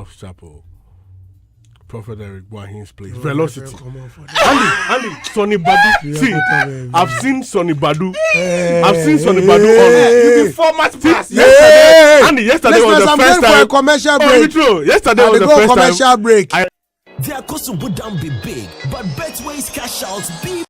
House Chapel. Prophet Eric Boahin's place. Velocity. Andy, Sonny Badu. See, I've seen Sonny Badu. I've seen Sonny Badu on. You be format pass. Andy, yesterday was the first time. For a commercial break. True. Yesterday was the first time. Commercial break. Their cost would down be big, but Betway's cash outs be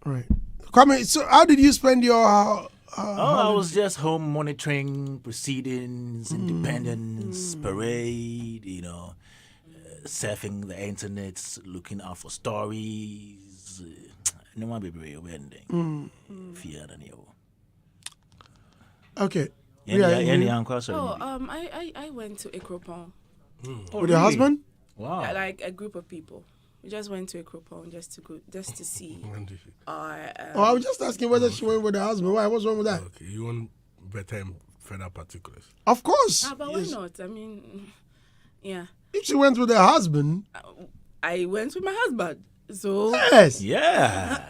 Right. Kwame, so how did you spend your I was just home monitoring proceedings, independence, parade, surfing the internet, looking out for stories. No one be very wending. Fear than you. Okay. I went to Ikropon. With your husband? Wow. Yeah, like a group of people. We just went to Ikropon just to see. I was just asking whether she went with her husband. Why? What's wrong with that? Okay, you want better and further particulars? Of course. But why not? I mean, yeah. If she went with her husband. I went with my husband. So. Yes. Yeah.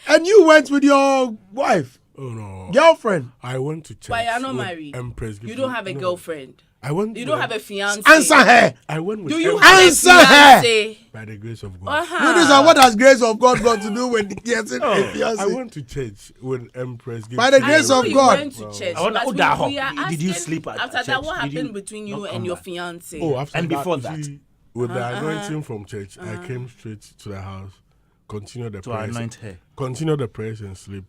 And you went with your wife. Oh no. Girlfriend. I went to church. But you're not married. Empress. You don't have a girlfriend. You don't have a fiancé. Answer her. I went with Do you Answer have a her. fiancé? by the grace of God. What has grace of God got to do with getting a fiancé? I went to church with Empress. By the grace of you God. went to church. Did you sleep at after church? that? What Did you happened between you and your fiancé? Oh, after And that, before you that? see, with the anointing from church, I came straight to the house, continue the To prayers, anoint her. continue the prayers and sleep.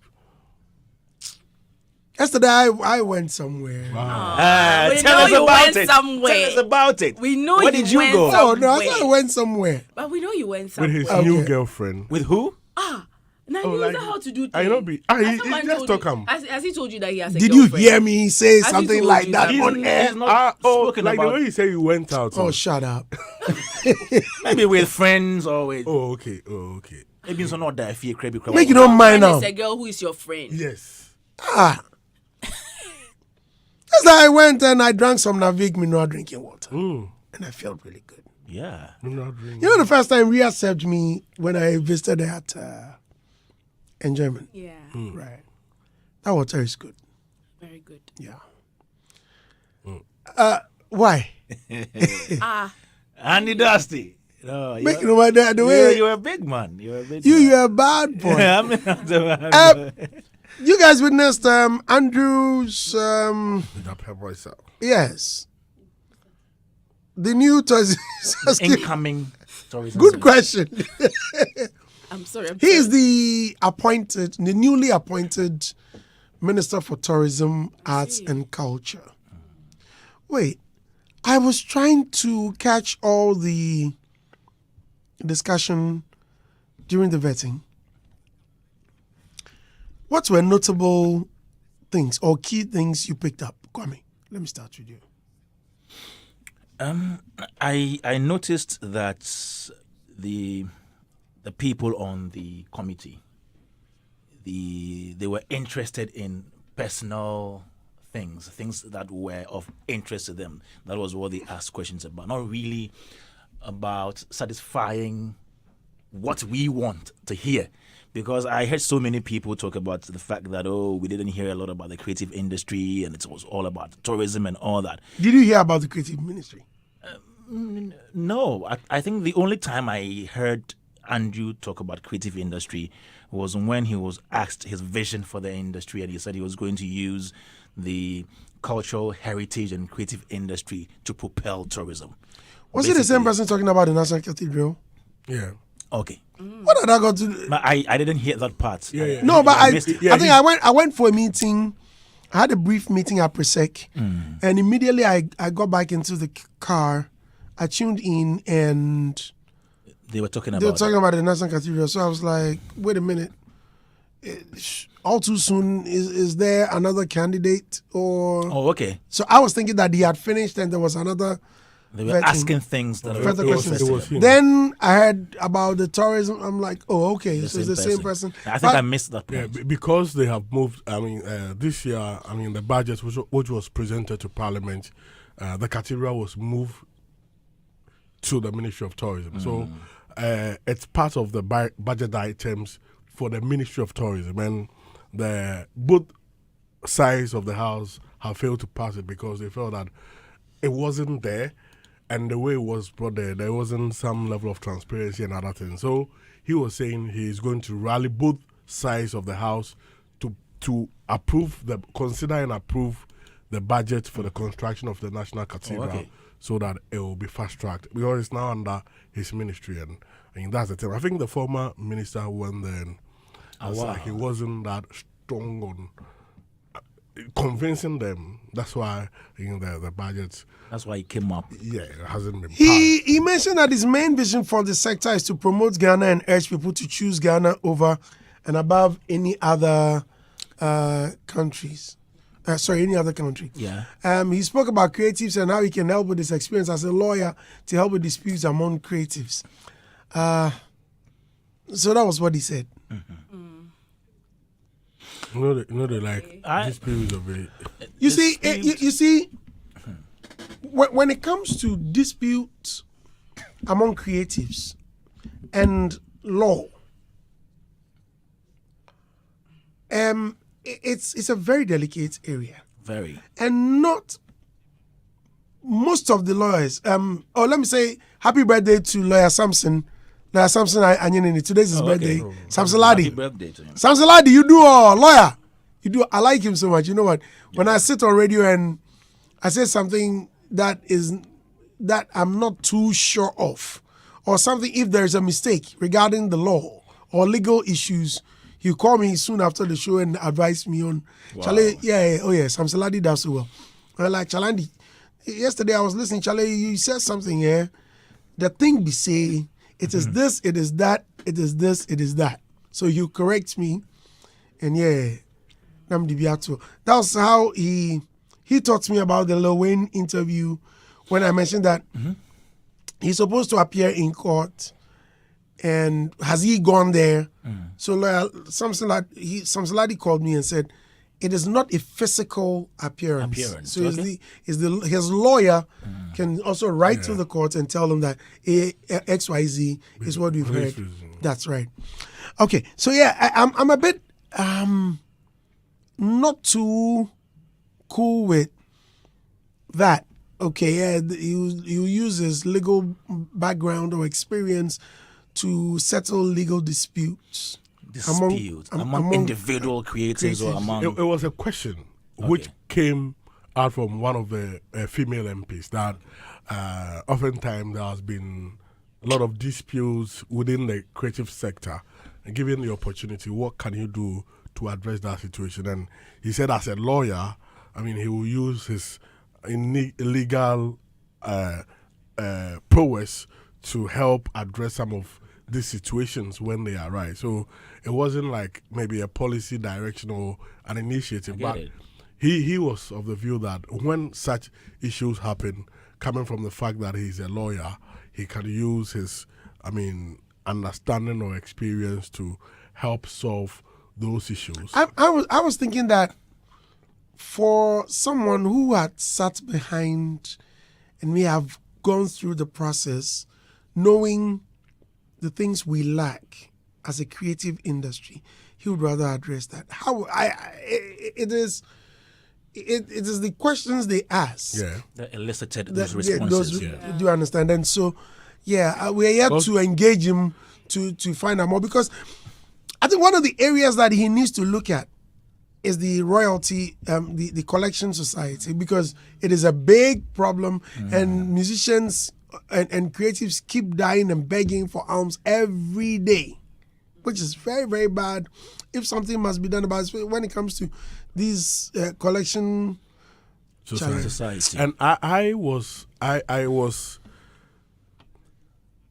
Yesterday, I went somewhere. We Tell know us you about went it. somewhere. Tell us about it. We know Where you did you went go? Oh, no, I somewhere. thought I went somewhere. But we know you went With somewhere. his Okay. new girlfriend. With who? Now you know how to do things. I know. He Someone just told talk you- him. Has he told you that he has a Did you girlfriend? hear me say he something told like you that that? on air? He's not spoken like about. the way you say you went out. Oh, shut up. Maybe with friends or with. Oh, okay. Maybe it's not that fear crabby crab. Make you don't mind now. It's a girl who is your friend. Yes. That's how I went and I drank some Navig mineral drinking water. And I felt really good. Yeah. You know the first time Ria served me when I visited her at Enjoyment. Yeah. Right. That water is good. Very good. Yeah. Why? Andy Dusty. No, Make you know the way you're a big man. You're a big man. you're a bad boy. I'm not the man. You guys witnessed Andrew's yes. The new Incoming tourism. Good question. I'm sorry. He is the newly appointed Minister for Tourism, Arts and Culture. Wait, I was trying to catch all the discussion during the vetting. What were notable things or key things you picked up? Kwame, let me start with you. I noticed that the people on the committee, they were interested in personal things that were of interest to them. That was what they asked questions about, not really about satisfying what we want to hear. Because I heard so many people talk about the fact that, we didn't hear a lot about the creative industry and it was all about tourism and all that. Did you hear about the creative ministry? No, I think the only time I heard Andrew talk about creative industry was when he was asked his vision for the industry, and he said he was going to use the cultural heritage and creative industry to propel tourism. Was it the same person talking about the National Cathedral? Yeah. Okay. What had I got to do? But I didn't hear that part. Yeah. No, but I missed it. think I went for a meeting. I had a brief meeting at Presec, and immediately I got back into the car. I tuned in, and They were talking they were about talking about the National Cathedral. So I was like, wait a minute. All too soon, is there another candidate? Or Oh, okay. So I was thinking that he had finished and there was another. They were vetting. asking things that Further were questions. It was him. Then I heard about the tourism. I'm like, oh, okay. So it's the same person. I think But- I missed that Yeah, point. because they have moved. This year, the budget which was presented to Parliament, the cathedral was moved to the Ministry of Tourism. So it's part of the budget items for the Ministry of Tourism, and both sides of the house have failed to pass it because they felt that it wasn't there, and the way it was brought there wasn't some level of transparency and other things. So he was saying he's going to rally both sides of the house to consider and approve the budget for the construction of the National Cathedral. okay. so that it will be fast tracked because it's now under his ministry, and I mean that's the thing. I think the former minister who went there, and like he wasn't that strong on convincing them. That's why the budget. That's why he came up. Yeah, it hasn't been. He mentioned that his main vision for the sector is to promote Ghana and urge people to choose Ghana over and above any other countries. Any other country. Yeah. He spoke about creatives and how he can help with his experience as a lawyer to help with disputes among creatives. So that was what he said. You know they like disputes of it. You see, when it comes to disputes among creatives and law, it's a very delicate area. Very. And not most of the lawyers. Let me say happy birthday to Lawyer Samson. Lawyer Samson Anyenini. Today's his birthday. Samson Ladi. Happy birthday to him. Samson Ladi, you do lawyer. You do. I like him so much. You know what? When I sit on radio and I say something that I'm not too sure of, or something, if there's a mistake regarding the law or legal issues, he'll call me soon after the show and advise me on. Wow. Chale, yeah, Samson Ladi does so well. I'm like, Chalandi, yesterday I was listening, Chale, you said something here. The thing be saying, it is this, it is that, it is this, it is that. So you correct me, and that was how he taught me about the Lil Wayne interview when I mentioned that he's supposed to appear in court, and has he gone there? So Samson Ladi called me and said, it is not a physical appearance. So okay. his lawyer can also write to the court and tell them that XYZ is what we've heard. That's right. Okay, so I'm a bit not too cool with that. Okay, you use his legal background or experience to settle legal disputes. Among individual creators or among... It was a question which came out from one of the female MPs that oftentimes there has been a lot of disputes within the creative sector. And given the opportunity, what can you do to address that situation? And he said as a lawyer, I mean, he will use his legal prowess to help address some of these situations when they arise. So it wasn't like maybe a policy direction or an initiative, but he was of the view that when such issues happen, coming from the fact that he's a lawyer, he can use his, understanding or experience to help solve those issues. I was thinking that for someone who had sat behind and may have gone through the process, knowing the things we lack as a creative industry, he would rather address that. It is the questions they ask that elicited those responses. Do you understand? And so, we are here to engage him to find out more, because I think one of the areas that he needs to look at is the royalty, the collection society, because it is a big problem, and musicians and creatives keep dying and begging for alms every day, which is very, very bad. If something must be done about it when it comes to these collection society. And I was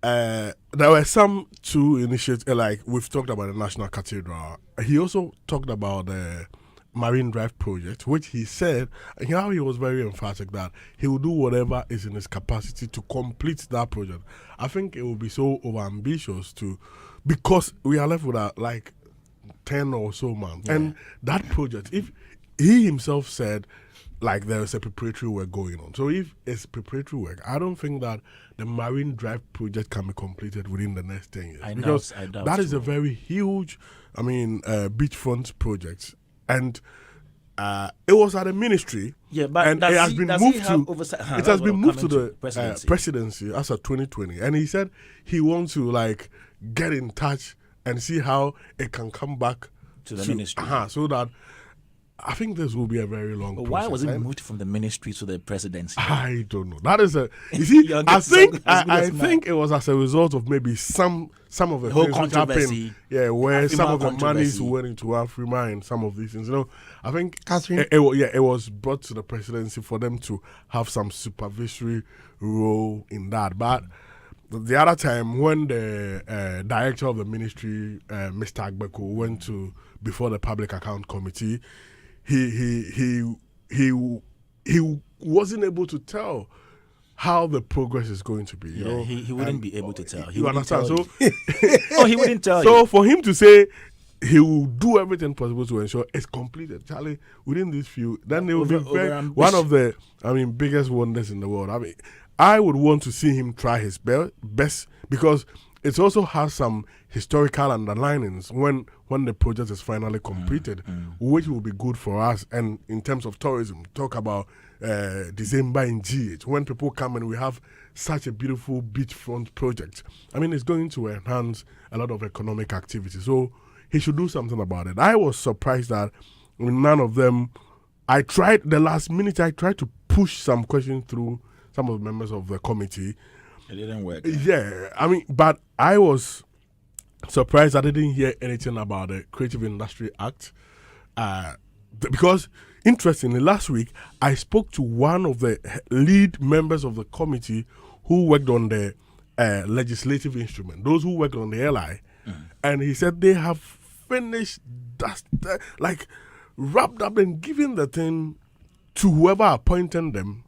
there were some two initiatives, like we've talked about the National Cathedral. He also talked about the Marine Drive project, which he said, how he was very emphatic that he will do whatever is in his capacity to complete that project. I think it will be so overambitious because we are left with like 10 or so months. And that project, if he himself said, like there is a preparatory work going on. So if it's preparatory work, I don't think that the Marine Drive project can be completed within the next 10 years. I doubt that is a very huge, beachfront project. And it was at a ministry. Yeah, but and it has been moved to it has been moved to the presidency as of 2020. And he said he wants to get in touch and see how it can come back to the ministry. So that I think this will be a very long But process. why was it moved from the ministry to the presidency? I don't know. That is a. You see, You're I good- think as good as mine. think it was as a result of maybe some of the whole things which happened. controversy. Yeah, where some Afrima of the monies controversy. went into Afrima and some of these things. I think Catherine? it was brought to the presidency for them to have some supervisory role in that. But the other time when the director of the ministry, Mr. Agbeko, went to before the Public Account Committee, he wasn't able to tell how the progress is going to be. You know? He wouldn't be able to tell. He You wouldn't understand? tell So, you. No, he wouldn't tell so you. for him to say he will do everything possible to ensure it's completed, Charlie, within this few, then it will be one of the, biggest wonders in the world. I would want to see him try his best because it also has some historical underlinings when the project is finally completed, which will be good for us. And in terms of tourism, talk about December in GH, when people come and we have such a beautiful beachfront project. It's going to enhance a lot of economic activity. So he should do something about it. I was surprised that none of them. I tried the last minute. I tried to push some questions through some of the members of the committee. It didn't work. Yeah, but I was surprised I didn't hear anything about the Creative Industry Act. Because, interestingly, last week I spoke to one of the lead members of the committee who worked on the legislative instrument, those who worked on the LI, and he said they have finished, wrapped up and given the thing to whoever appointed them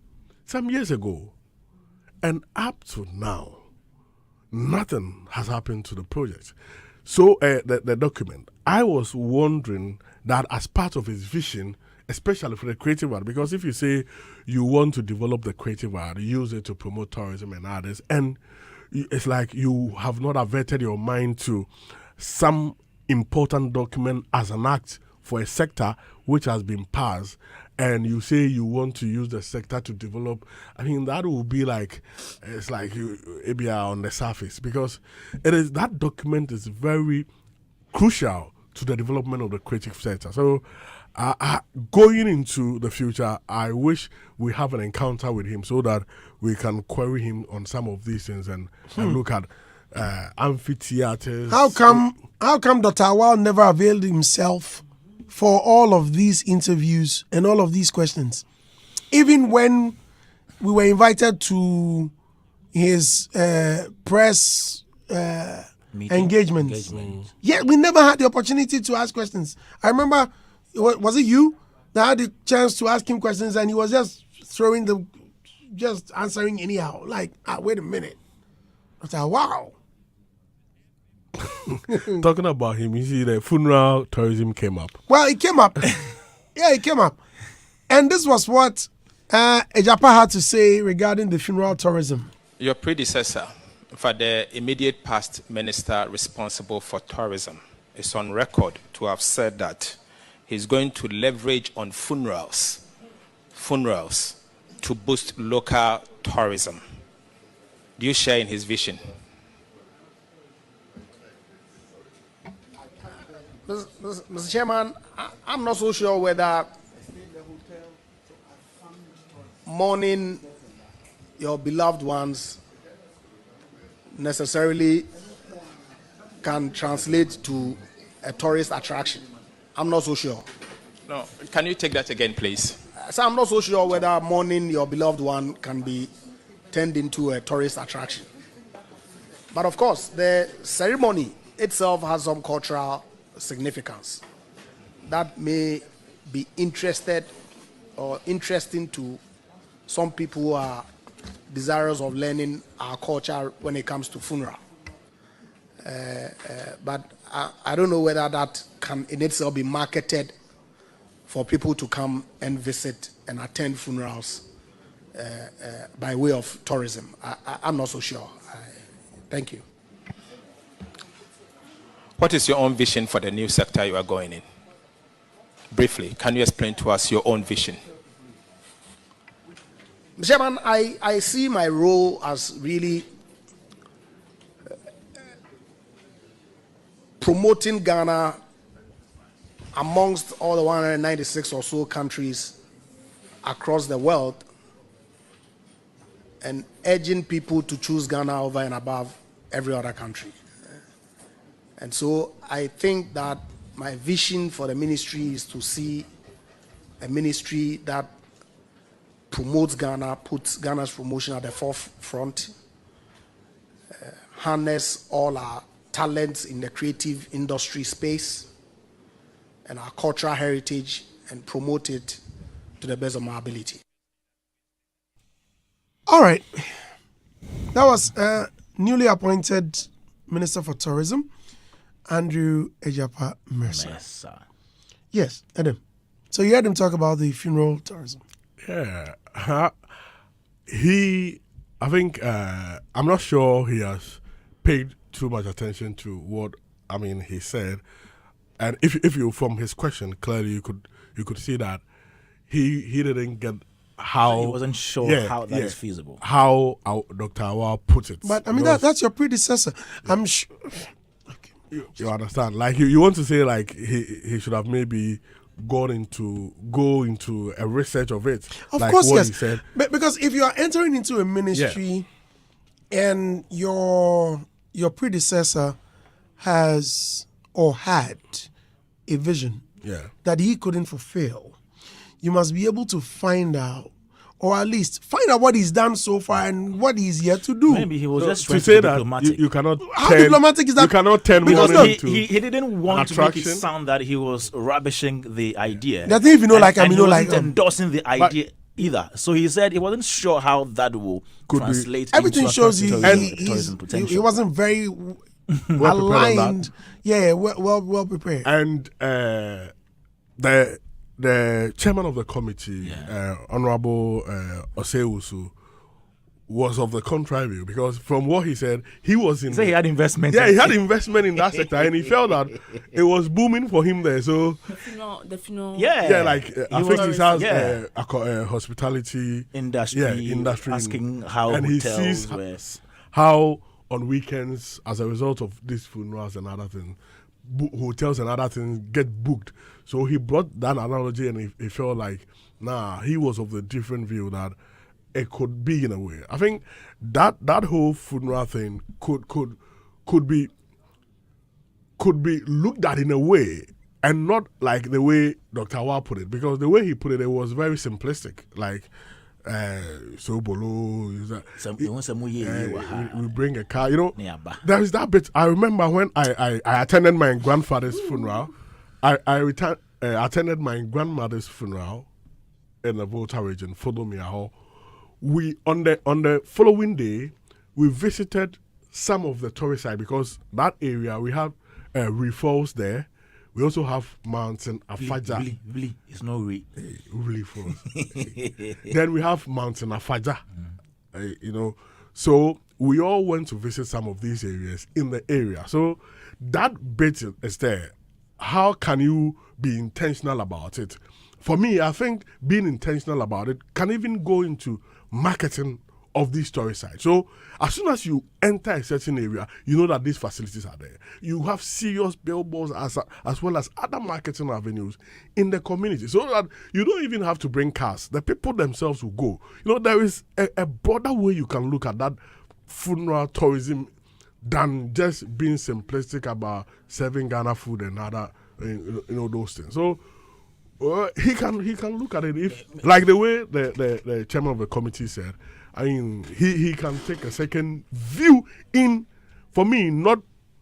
some years ago. And up to now, nothing has happened to the project. So the document, I was wondering that as part of his vision, especially for the creative art, because if you say you want to develop the creative art, use it to promote tourism and others, and it's like you have not averted your mind to some important document as an act for a sector which has been passed, and you say you want to use the sector to develop, that will be it's like you maybe are on the surface, because that document is very crucial to the development of the creative sector. So going into the future, I wish we have an encounter with him so that we can query him on some of these things and look at amphitheaters. How come Dr. Awal never availed himself for all of these interviews and all of these questions? Even when we were invited to his press engagement. Yeah, we never had the opportunity to ask questions. I remember, was it you that had the chance to ask him questions and he was just answering anyhow? Wait a minute. I was like, wow. Talking about him, you see the funeral tourism came up. Well, it came up. Yeah, it came up. And this was what Egyapa had to say regarding the funeral tourism. Your predecessor, for the immediate past minister responsible for tourism, is on record to have said that he's going to leverage on funerals to boost local tourism. Do you share in his vision? Mr. Chairman, I'm not so sure whether mourning your beloved ones necessarily can translate to a tourist attraction. I'm not so sure. No, can you take that again, please? So I'm not so sure whether mourning your beloved one can be turned into a tourist attraction. But of course, the ceremony itself has some cultural significance that may be interesting to some people who are desirous of learning our culture when it comes to funeral. But I don't know whether that can in itself be marketed for people to come and visit and attend funerals by way of tourism. I'm not so sure. Thank you. What is your own vision for the new sector you are going in? Briefly, can you explain to us your own vision? Mr. Chairman, I see my role as really promoting Ghana amongst all the 196 or so countries across the world and urging people to choose Ghana over and above every other country. And so I think that my vision for the ministry is to see a ministry that promotes Ghana, puts Ghana's promotion at the forefront, harness all our talents in the creative industry space and our cultural heritage and promote it to the best of my ability. All right. That was newly appointed Minister for Tourism, Andrew Egyapa Mercer. Mercer. Yes, Adam. So you heard him talk about the funeral tourism. Yeah. I think, I'm not sure he has paid too much attention to what, he said. And if you, from his question, clearly you could see that he didn't get how... He wasn't sure how that is feasible. How Dr. Awal put it. But, that's your predecessor. Yeah. I'm sure... You understand? Like, you want to say, like, he should have maybe go into a research of it. Of like course, what yes. He said. Because if you are entering into a ministry and your predecessor has or had a vision that he couldn't fulfill, you must be able to find out, or at least find out what he's done so far and what he's yet to do. Maybe he was just to say that diplomatic. you cannot. How diplomatic is that? You cannot turn Because one into he didn't want to make it attraction. sound that he was rubbishing the idea. That if you know, and he wasn't endorsing the idea either. So he said he wasn't sure how that will translate. Everything into shows tourism potential. he wasn't very well aligned. Yeah, well prepared. And the chairman of the committee, Honorable Oseusu, was of the contrary view, because from what he said, he was in. So he had investment. Yeah, he had investment in that sector, and he felt that it was booming for him there. So The funeral. yeah, like I think he has yeah. hospitality industry, asking how and he hotels sees were. how on weekends, as a result of these funerals and other things, hotels and other things get booked. So he brought that analogy, and he felt like, he was of the different view that it could be in a way. I think that whole funeral thing could be looked at in a way, and not like the way Dr. Awal put it, because the way he put it was very simplistic. Like, so bolo, we bring a car. There is that bit. I remember when I attended my grandfather's funeral. I attended my grandmother's funeral in the Volta region, Fodomia. We on the following day we visited some of the tourist sites, because that area we have Falls there. We also have Mountain Afaja. Really, it's not really falls. Then we have Mountain Afaja. So we all went to visit some of these areas in the area. So that bit is there. How can you be intentional about it? For me, I think being intentional about it can even go into marketing of these tourist sites. So as soon as you enter a certain area, you know that these facilities are there. You have serious billboards as well as other marketing avenues in the community, so that you don't even have to bring cars. The people themselves will go. There is a broader way you can look at that funeral tourism than just being simplistic about serving Ghana food and other, those things. So he can look at it if, like the way the chairman of the committee said. He can take a second view in, for me, not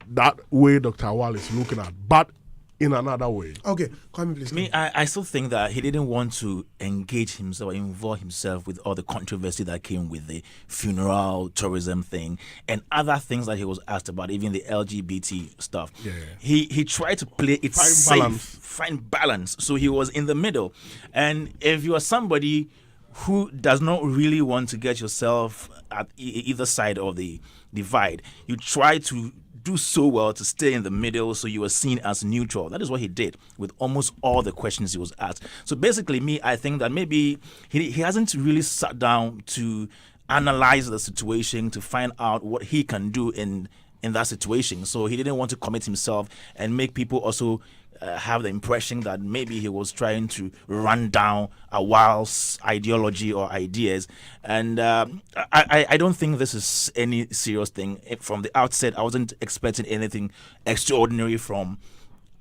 that way Dr. Awal is looking at, but in another way. Okay, come please. I still think that he didn't want to engage himself, involve himself with all the controversy that came with the funeral tourism thing and other things that he was asked about, even the LGBT stuff. Yeah. He tried to play it find balance. So he was in the middle. And if you are somebody who does not really want to get yourself at either side of the divide, you try to do so well to stay in the middle, so you are seen as neutral. That is what he did with almost all the questions he was asked. So basically, I think that maybe he hasn't really sat down to analyze the situation, to find out what he can do in in that situation. So he didn't want to commit himself and make people also have the impression that maybe he was trying to run down a Awal's ideology or ideas. And I don't think this is any serious thing. From the outset, I wasn't expecting anything extraordinary from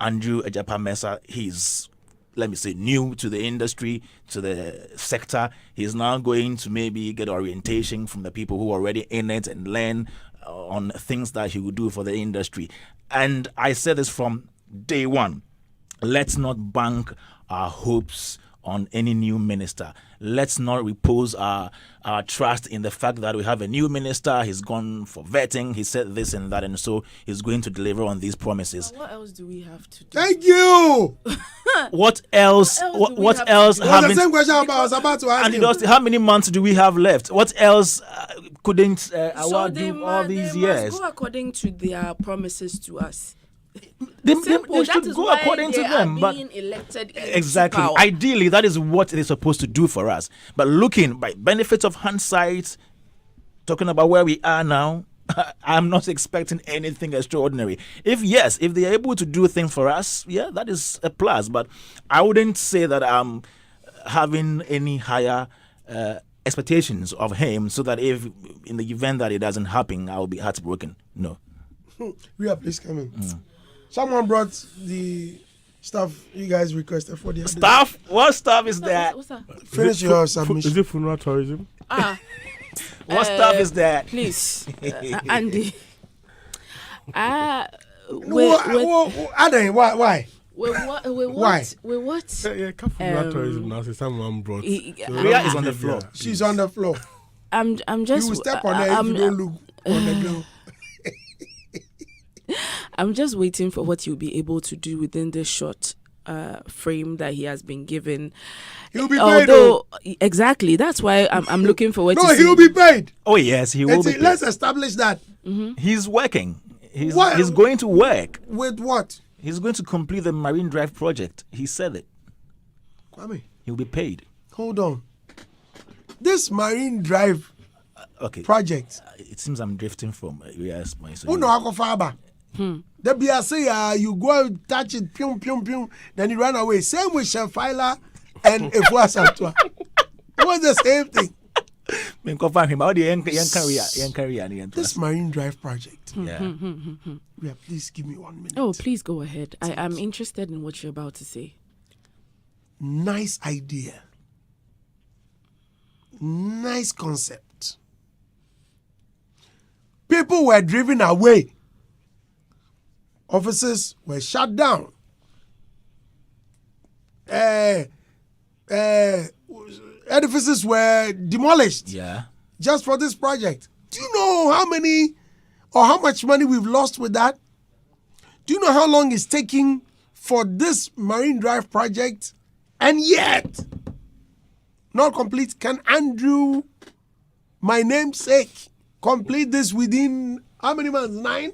Andrew Egyapa Mercer. He's, let me say, new to the industry, to the sector. He's now going to maybe get orientation from the people who are already in it and learn on things that he would do for the industry. And I said this from day one. Let's not bank our hopes on any new minister. Let's not repose our trust in the fact that we have a new minister. He's gone for vetting. He said this and that, and so he's going to deliver on these promises. What else do we have to do? Thank you. What else? What else? It was the same question I was about to ask you. How many months do we have left? What else couldn't So Awal they do all these they years? must go according to their promises to us. They Simple. That should is go why according to they them. are But being elected into exactly. power. Ideally, that is what they're supposed to do for us. But looking by benefits of hindsight, talking about where we are now, I'm not expecting anything extraordinary. If they're able to do things for us, yeah, that is a plus. But I wouldn't say that I'm having any higher expectations of him, so that if in the event that it doesn't happen, I will be heartbroken. No. Ria, please come in. Someone brought the stuff you guys requested for the other day. Stuff? What stuff is that? What's that? Finish your submission. Is it funeral tourism? What stuff is that? Please, Andy. Aden, why? With what? Why? With what? Yeah, funeral tourism now. So someone brought. Ria is on the floor. She's on the floor. I'm just. You will step on her if you don't look on the ground. I'm just waiting for what he'll be able to do within the short frame that he has been given. He'll be paid. Exactly, that's why I'm looking forward to No, see. he'll be paid. Oh yes, he will be. Let's establish that. He's working. He's What? going to work. With what? He's going to complete the Marine Drive project. He said it. Kwame, He'll be paid. hold on. This Marine Drive Okay. project. It seems I'm drifting from Ria's point. So Who know Akofaba? The BSC, you go touch it, pium, pium, pium, then you run away. Same with Shenfiler and Efua Santua. It was the same thing. This Marine Drive project. Yeah. Yeah, please give me 1 minute. Oh, please go ahead. I'm interested in what you're about to say. Nice idea. Nice concept. People were driven away. Offices were shut down. Edifices were demolished Yeah. just for this project. Do you know how many or how much money we've lost with that? Do you know how long it's taking for this Marine Drive project? And yet, not complete. Can Andrew, my namesake, complete this within how many months? 9?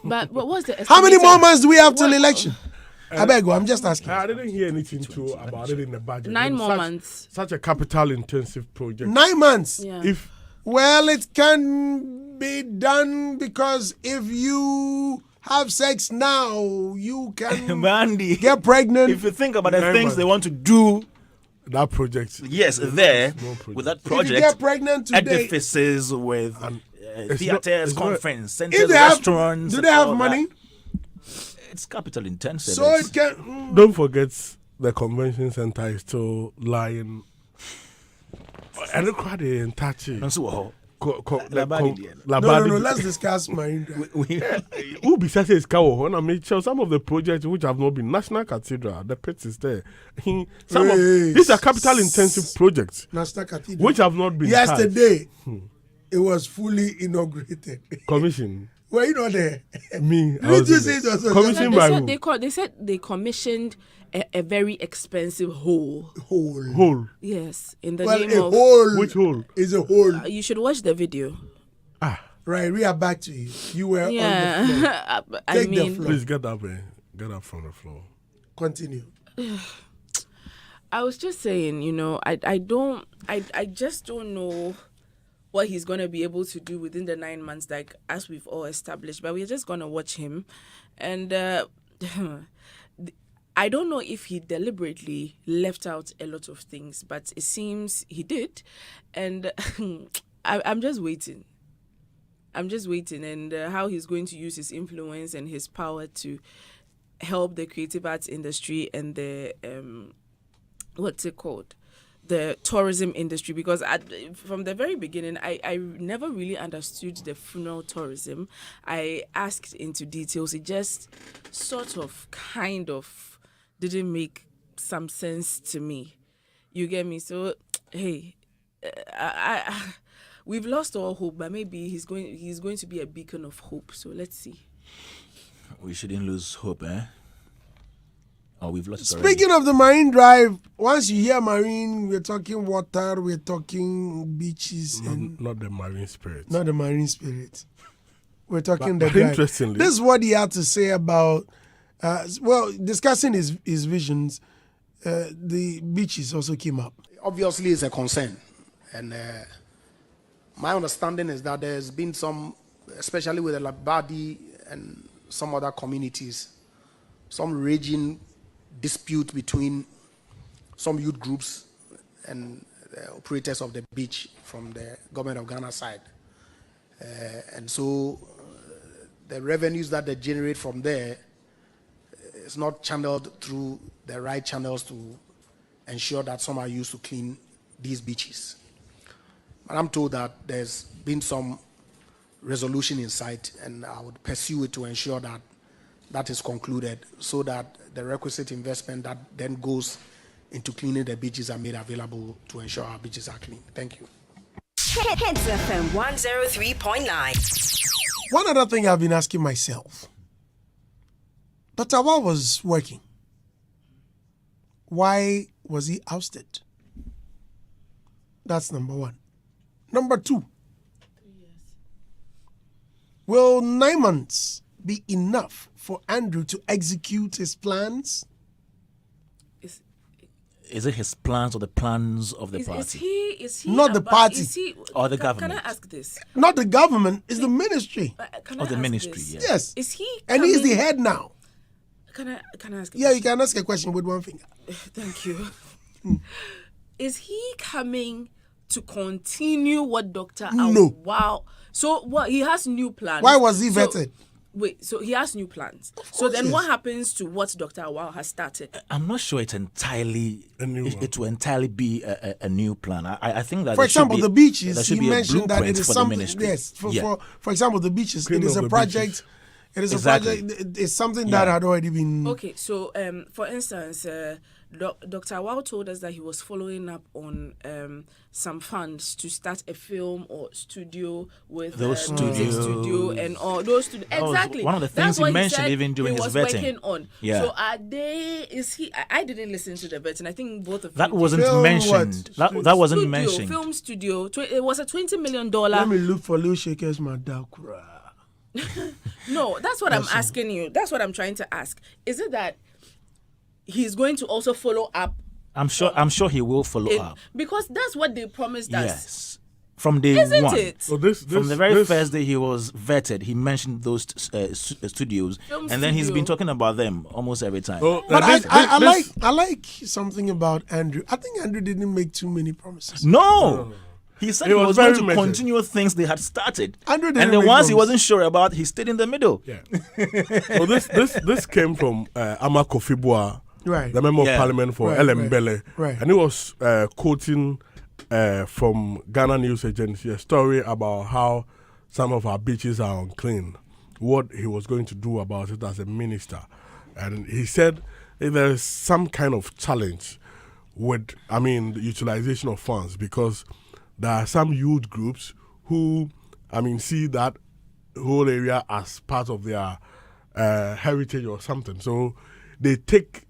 But what's the How many estimated- more months do we have till election? I beg you, I'm just asking. I didn't hear anything too about it in the budget. 9 more Such- months. Such a capital-intensive project. 9 months. Yeah. If Well, it can be done because if you have sex now, you can Mandy, get pregnant. if you think about the 9 things months. they want to do, that project, yes, there small project. with that if you project, get pregnant today, edifices with it's theaters, not- conference if centers, they have, restaurants. do they and have all money? that. It's capital intensive. So It's- it can. Don't forget the convention center is still lying. And look how they in touch it. Nso wɔ hɔ. Labadi. No. Let's discuss Marine Drive. Who besides is Kawo? I mean, some of the projects which have not been National Cathedral, the pit is there. These are capital intensive projects National Cathedral. which have not been Yesterday, it was fully inaugurated. commissioned. Were you not there? Me, I Did was you in say there. it was Commissioned by who? They said they commissioned a very expensive hole. hole? Hole. Yes, in the Well, name a of. hole Which hole? is a hole. You should watch the video. Right, we are back to you. You were on the floor. Yeah, I Take the mean, floor. Please get up, get up from the floor. Continue. I was just saying, I just don't know what he's going to be able to do within the 9 months, like as we've all established. But we're just going to watch him. And I don't know if he deliberately left out a lot of things, but it seems he did. And I'm just waiting. And how he's going to use his influence and his power to help the creative arts industry and the what's it called, the tourism industry, because from the very beginning I never really understood the funeral tourism. I asked into details. It just sort of kind of didn't make some sense to me. You get me? So hey, we've lost all hope, but maybe he's going to be a beacon of hope. So let's see. We shouldn't lose hope, eh? Oh, we've lost it Speaking of the Marine Drive, once you hear Marine, we're talking water, we're talking beaches. Not the marine spirit. Not the Marine Spirit. We're talking But the drive. interestingly- This is what he had to say about, discussing his visions, the beaches also came up. Obviously, it's a concern. And my understanding is that there's been some, especially with the Labadi and some other communities, some raging dispute between some youth groups and the operators of the beach from the government of Ghana side. And so the revenues that they generate from there is not channeled through the right channels to ensure that some are used to clean these beaches. But I'm told that there's been some resolution in sight, and I would pursue it to ensure that that is concluded, so that the requisite investment that then goes into cleaning the beaches are made available to ensure our beaches are clean. Thank you. Hitz FM 103.9. One other thing I've been asking myself, Dr. Awal was working. Why was he ousted? That's number one. Number two, will 9 months be enough for Andrew to execute his plans? Is it his plans or the plans of the Is party? he Not the party. Or the Can I government. ask this? Not the government, it's the ministry. Can Or I the ask ministry, this? yeah. Yes. Is he And he's the coming- head now. Can I ask a Yeah, you can ask a question with one finger. Thank you. Is he coming to continue what Dr. No. Wow. So what? He has new plans. Why was he So- vetted? Wait, so he has new plans. So course then he what has. happens to what Dr. Awal has started? I'm not sure it's entirely A new one. it will entirely be a new plan. I think that For there should example, be- the there beaches, should he be a mentioned that blueprint it is for the something, ministry. yes, Yeah. for example, the beaches, it Cleaning is of a the project, beaches. it is Exactly. a project, it's something that Yeah. had already been, Okay, so for instance, Dr. Awal told us that he was following up on some funds to start a film or studio with Those music studios. studio and all those studios. was Exactly. one of the That's things he what mentioned said even during he his was vetting. working on. Yeah. So are they? Is he? I didn't listen to the vetting. I think both of That you wasn't Film mentioned. what? That wasn't studio, mentioned. film studio. It was a $20 million. let me look for Lil Shaker's Madakura. No, that's what I'm asking you. That's what I'm trying to ask. Is it that he's going to also follow up? I'm sure he will follow up. Because that's what they promised us. Yes. From day Isn't one. it? So this From the very first day he was vetted, he mentioned those studios, Film and then he's studio. been talking about them almost every time. Oh, But this- I this- like something about Andrew. I think Andrew didn't make too many promises. No. He said He he was was going very to measured. continue things they had started. Andrew didn't And then make once he promises. wasn't sure about, he stayed in the middle. Yeah. So this came from Ama Kofi-Boa, Right. the member Yeah. of parliament for Right, Elembele, right. and he was quoting from Ghana News Agency a story about how some of our beaches are unclean, what he was going to do about it as a minister. And he said there's some kind of challenge with, the utilization of funds, because there are some youth groups who, see that whole area as part of their heritage or something. So they take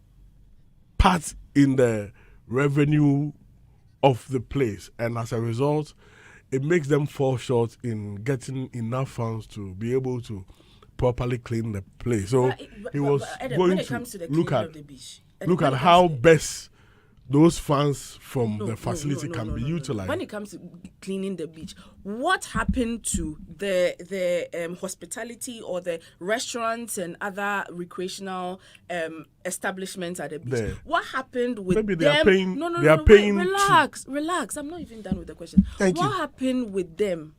part in the revenue of the place, and as a result, it makes them fall short in getting enough funds to be able to properly clean the place. So he was Adam, going when it to comes to the look cleaning at of the beach, look when at it how comes to- best those funds from the facility can be utilized. When it comes to cleaning the beach, what happened to the hospitality or the restaurants and other recreational establishments at the beach? There. What happened with Maybe them? they are paying. No, they are paying. relax. I'm not even done with the question. Thank you. What happened with them?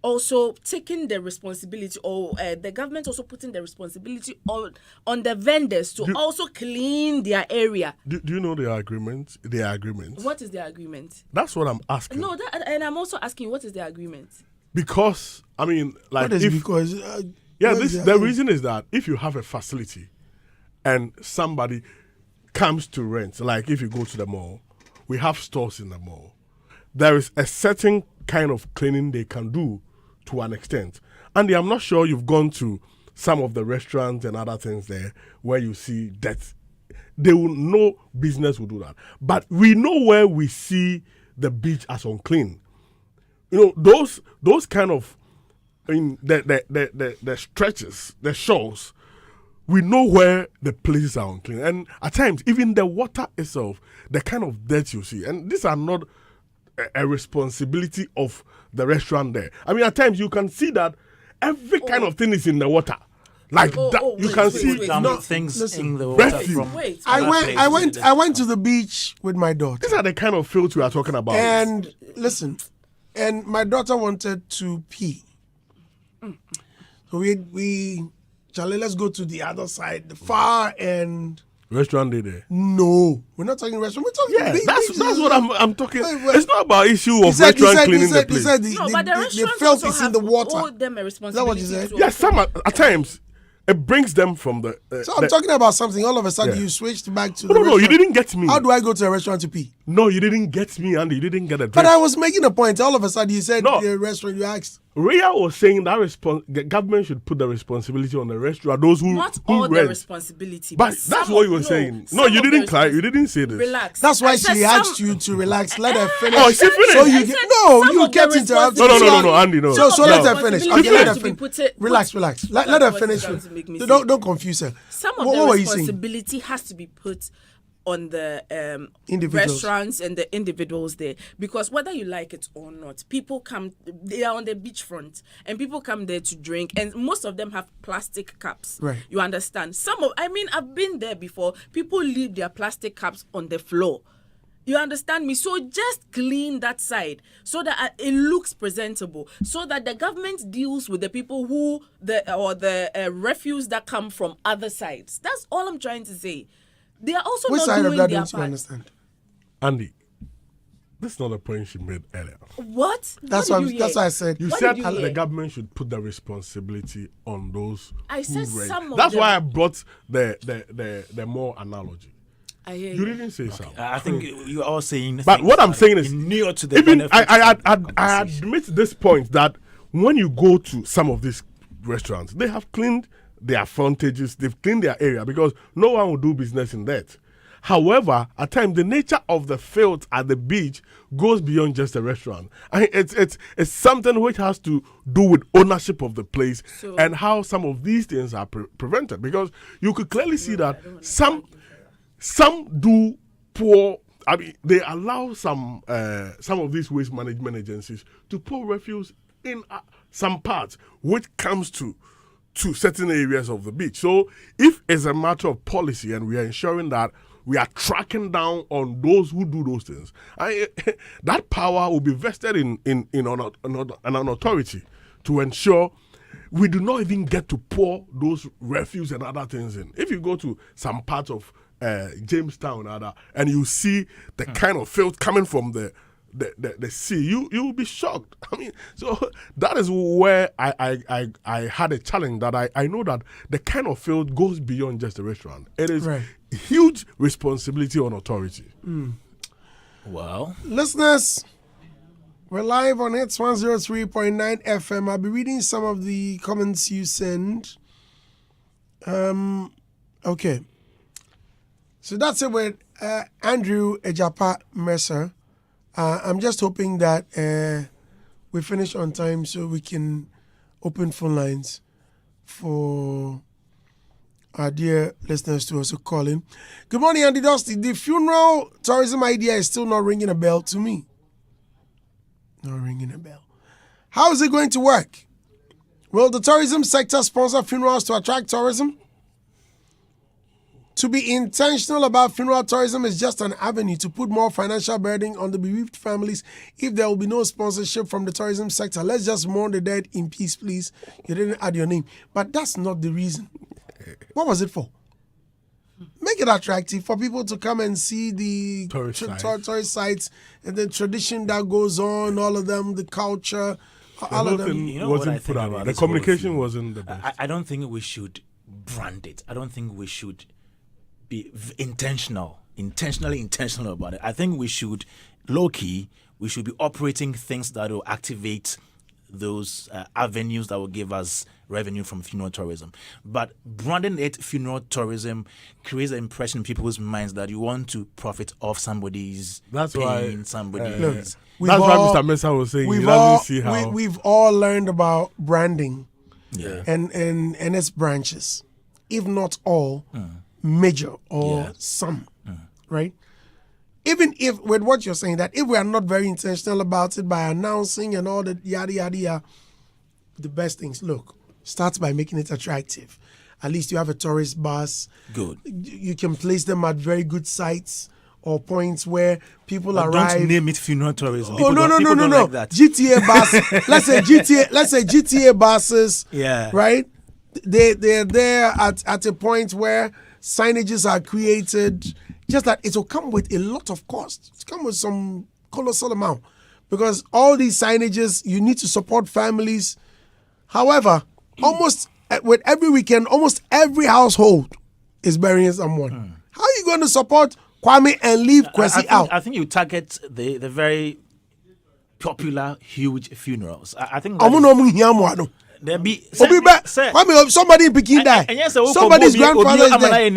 Also taking the responsibility, or the government also putting the responsibility on the vendors to also clean their area. Do you know their agreement? Their agreement. What is their agreement? That's what I'm asking. No, and I'm also asking, what is their agreement? Because I mean, like, What is if because the reason is that if you have a facility and somebody comes to rent, like if you go to the mall, we have stores in the mall. There is a certain kind of cleaning they can do to an extent. And I'm not sure you've gone to some of the restaurants and other things there where you see that they will no business will do that. But we know where we see the beach as unclean. You know, those kind of the stretches, the shores, we know where the places are unclean. And at times, even the water itself, the kind of dirt you see, and these are not a responsibility of the restaurant there. I mean, at times you can see that every kind of thing is in the water. Like that, you can see things in the water from. I went to the beach with my daughter. These are the kind of filth we are talking about. And listen, and my daughter wanted to pee. So Charlie, let's go to the other side, the far end. Restaurant day there. No, we're not talking restaurant. We're talking beach. That's what I'm talking. Wait. It's not about issue of restaurant cleaning the place. He said But the the restaurants filth also is in have the water. hold them a Is that what you responsibility. said? Yes, some at times it brings them from the. So I'm talking about something. All of a sudden, Yeah. you switched back to the No, restaurant. you didn't get me. How do I go to a restaurant to pee? No, you didn't get me, and you didn't get a drink. But I was making a point. All of a sudden, you said No. the restaurant. You asked. Ria was saying that the government should put the responsibility on the restaurant, those who Not who all the rent. responsibility. But that's what you were saying. No, you didn't cry. You didn't say this. Relax. That's why I said she asked you to relax. Let her finish. Oh, she finished. So you I get said no. some You of the kept interrupting. responsibility- No, Andy, no. So No. let her finish. Responsibility Okay, let her has to be finish. put- Relax. Let her That's what finish. it's going to make me say. Don't confuse her. Some of What the were you saying? responsibility has to be put on the Individuals. restaurants and the individuals there, because whether you like it or not, people come, they are on the beachfront and people come there to drink, and most of them have plastic cups. Right. You understand? I've been there before. People leave their plastic cups on the floor. You understand me? So just clean that side so that it looks presentable, so that the government deals with the people the refuse that come from other sides. That's all I'm trying to say. They are also Which not side of doing that their don't you part. understand? Andy, that's not a point she made earlier. What? That's What why. did you That's hear? why I said. You What said did you the hear? government should put the responsibility on those I who said rent. some of That's them. why I brought the more analogy. I hear You didn't say so. I think you are all saying. But things what I'm that saying are is, near to the even benefit I of the conversation. admit this point that when you go to some of these restaurants, they have cleaned their frontages, they've cleaned their area because no one will do business in that. However, at times the nature of the filth at the beach goes beyond just a restaurant. And it's something which has to do with ownership of the place and how some of these things are prevented. Because you could clearly see that some do pour. I mean, they allow some of these waste management agencies to pour refuse in some parts, which comes to certain areas of the beach. So, if it's a matter of policy and we are ensuring that we are tracking down on those who do those things, that power will be vested in an authority to ensure we do not even get to pour those refuse and other things in. If you go to some parts of Jamestown and you see the kind of filth coming from the sea, you will be shocked. I mean, so that is where I had a challenge that I know that the kind of filth goes beyond just the restaurant. It is huge responsibility on authority. Well, Listeners, we're live on Hitz 103.9 FM. I'll be reading some of the comments you send. Okay. So that's it with Andrew Egyapa Mercer. I'm just hoping that we finish on time so we can open phone lines for our dear listeners to also call in. Good morning, Andy Dusty. The funeral tourism idea is still not ringing a bell to me. Not ringing a bell. How is it going to work? Will the tourism sector sponsor funerals to attract tourism? To be intentional about funeral tourism is just an avenue to put more financial burden on the bereaved families if there will be no sponsorship from the tourism sector. Let's just mourn the dead in peace, please. You didn't add your name. But that's not the reason. What was it for? Make it attractive for people to come and see the tourist sites and the tradition that goes on, all of them, the culture, all of them. You know what I think about the this whole communication thing? wasn't the best. I don't think we should brand it. I don't think we should be intentionally intentional about it. I think we should, low-key, we should be operating things that will activate those avenues that will give us revenue from funeral tourism. But branding it funeral tourism creates an impression in people's minds that you want to profit off somebody's pain, somebody's... That's why Mr. Mercer was saying he doesn't see how... We've all learned about branding Yeah. and its branches, if not all, major or some, right? Even if, with what you're saying, that if we are not very intentional about it by announcing and all that yada yada yada, the best things, look, start by making it attractive. At least you have a tourist bus. Good. You can place them at very good sites or points where people But arrive. don't name it funeral tourism. Oh, no. Like that. GTA bus. let's say GTA buses. Yeah. Right? They're there at a point where signages are created. Just that it will come with a lot of cost. It's come with some colossal amount. Because all these signages, you need to support families. However, almost with every weekend, almost every household is burying someone. How are you going to support Kwame and leave Kwesi out? I think you target the very popular, huge funerals. I think there be somebody in Peking died. Somebody's grandfather is there.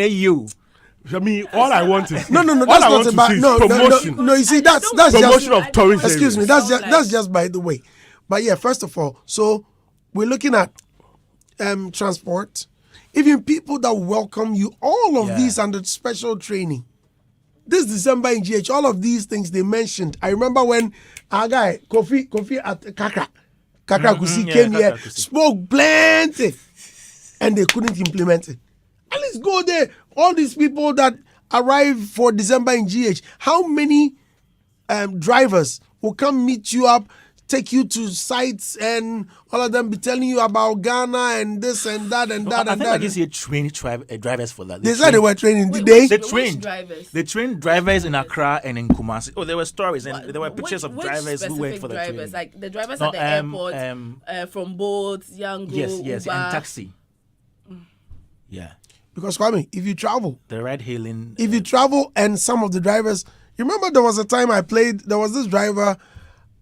I mean, all I want is No. all That's I not want about to see is no. promotion. You see, that's Promotion just of tourism. Excuse me, that's just by the way. But yeah, first of all, so we're looking at transport, even people that welcome you. All of these under special training. This December in GH, all of these things they mentioned. I remember when our guy Kofi at Kakra Kusi came here, spoke plenty, and they couldn't implement it. At least go there. All these people that arrive for December in GH, how many drivers will come meet you up, take you to sites, and all of them be telling you about Ghana and this and that and that I and think that. I guess you train drivers for that. They said they were training. Did they? They trained drivers in Accra and in Kumasi. Oh, there were stories and there were pictures of drivers who went for the training. Like the drivers at the airport, from boats, Yango, yes, Uber. and taxi. Yeah. Because Kwame, if you travel, the ride hailing. If you travel and some of the drivers, you remember there was a time there was this driver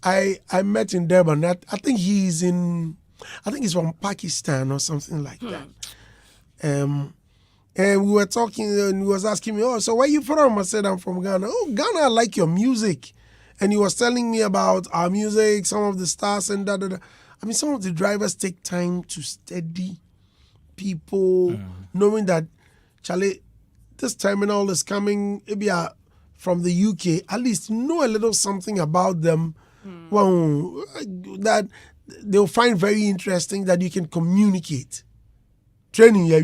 I met in Durban. I think he's from Pakistan or something like that. And we were talking and he was asking me, oh, so where you from? I said, I'm from Ghana. Oh, Ghana, I like your music. And he was telling me about our music, some of the stars and da. I mean, some of the drivers take time to study people, knowing that, Charlie, this terminal is coming, maybe from the UK, at least know a little something about them. Well, that they'll find very interesting that you can communicate. Training, yeah.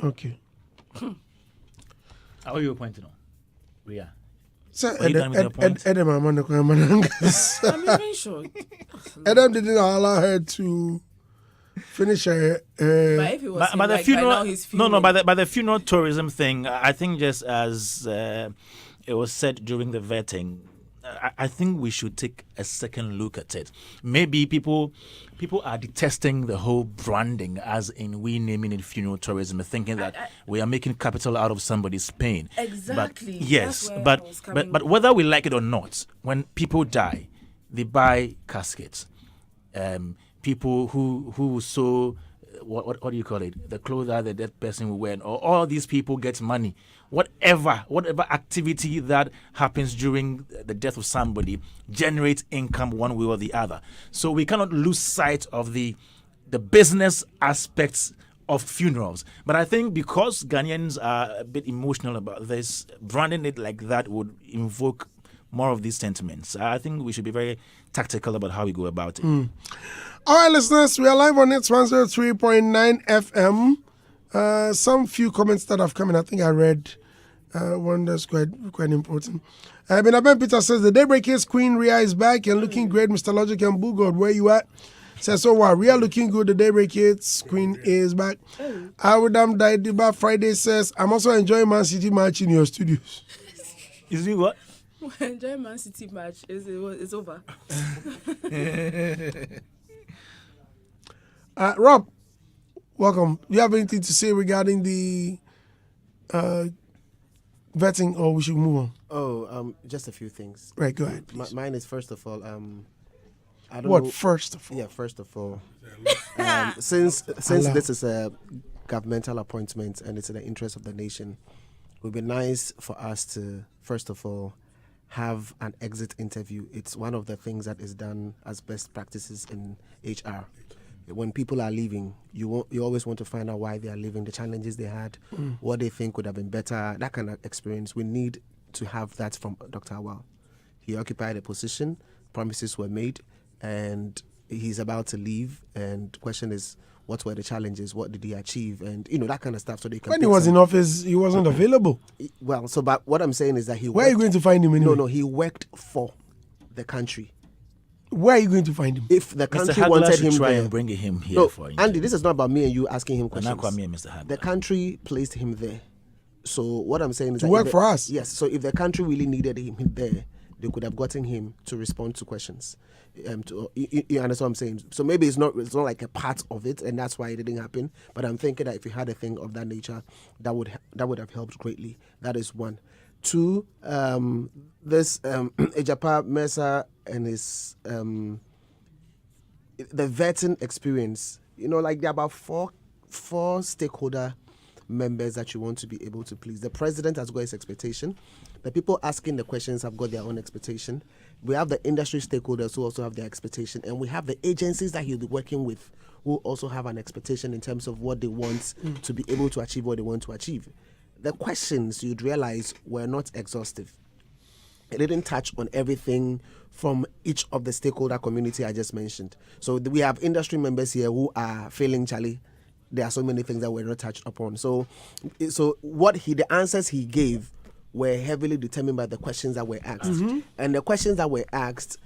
Okay. How are you pointing on? Ria. So, Adam, I'm even sure. Adam didn't allow her to finish her. But if it was by the like, funeral, by now he's by the funeral tourism thing, I think just as it was said during the vetting, I think we should take a second look at it. Maybe people are detesting the whole branding, as in we naming it funeral tourism, thinking that we are making capital out of somebody's pain. Exactly. But, yes, but whether we like it or not, when people die, they buy caskets. People who sew what do you call it? The clothes that the dead person will wear, or all these people get money. Whatever activity that happens during the death of somebody generates income one way or the other. So we cannot lose sight of the business aspects of funerals. But I think because Ghanaians are a bit emotional about this, branding it like that would invoke more of these sentiments. I think we should be very tactical about how we go about it. All right, listeners, we are live on Hitz 103.9 FM. Some few comments that have come in. I think I read one that's quite important. Benaben Peter says, the Daybreak Hitz Queen Ria is back and looking great. Mr. Logic and Bugod, where you at? Says, so what? Ria looking good. The Daybreak Hitz Queen is back. Awudam Daidiba Friday says, I'm also enjoying Man City match in your studios. Is it what? Enjoy Man City match. It's over. Rob, welcome. Do you have anything to say regarding the vetting, or we should move on? Oh, just a few things. Right, go ahead, please. Mine is, first of all, I don't What, know. first of all? Yeah, first of all. Since this is a governmental appointment and it's in the interest of the nation, it would be nice for us to, first of all, have an exit interview. It's one of the things that is done as best practices in HR. When people are leaving, you always want to find out why they are leaving, the challenges they had, what they think would have been better, that kind of experience. We need to have that from Dr. Awal. He occupied a position, promises were made, and he's about to leave. And the question is, what were the challenges? What did he achieve? And, that kind of stuff. So they can. When he was in office, he wasn't available. Well, but what I'm saying is that Where are you going to find him anyway? No, he worked for the country. Where are you going to find him? If the country Mr. Hagler wanted should him try there, and bring him here no, for Andy, this is not about me and you asking him questions. Mr. Hagler. The country placed him there. So what I'm saying is To work for us? Yes. So if the country really needed him there, they could have gotten him to respond to questions. You understand what I'm saying? So maybe it's not like a part of it, and that's why it didn't happen. But I'm thinking that if you had a thing of that nature, that would have helped greatly. That is one. Two, this Egyapa, Mercer, and his the vetting experience. Like there are about four stakeholder members that you want to be able to please. The president has got his expectation. The people asking the questions have got their own expectation. We have the industry stakeholders who also have their expectation, and we have the agencies that he'll be working with who also have an expectation in terms of what they want to be able to achieve what they want to achieve. The questions, you'd realize, were not exhaustive. It didn't touch on everything from each of the stakeholder community I just mentioned. So we have industry members here who are feeling, Charlie, there are so many things that were not touched upon. So the answers he gave were heavily determined by the questions that were asked. And the questions that were asked,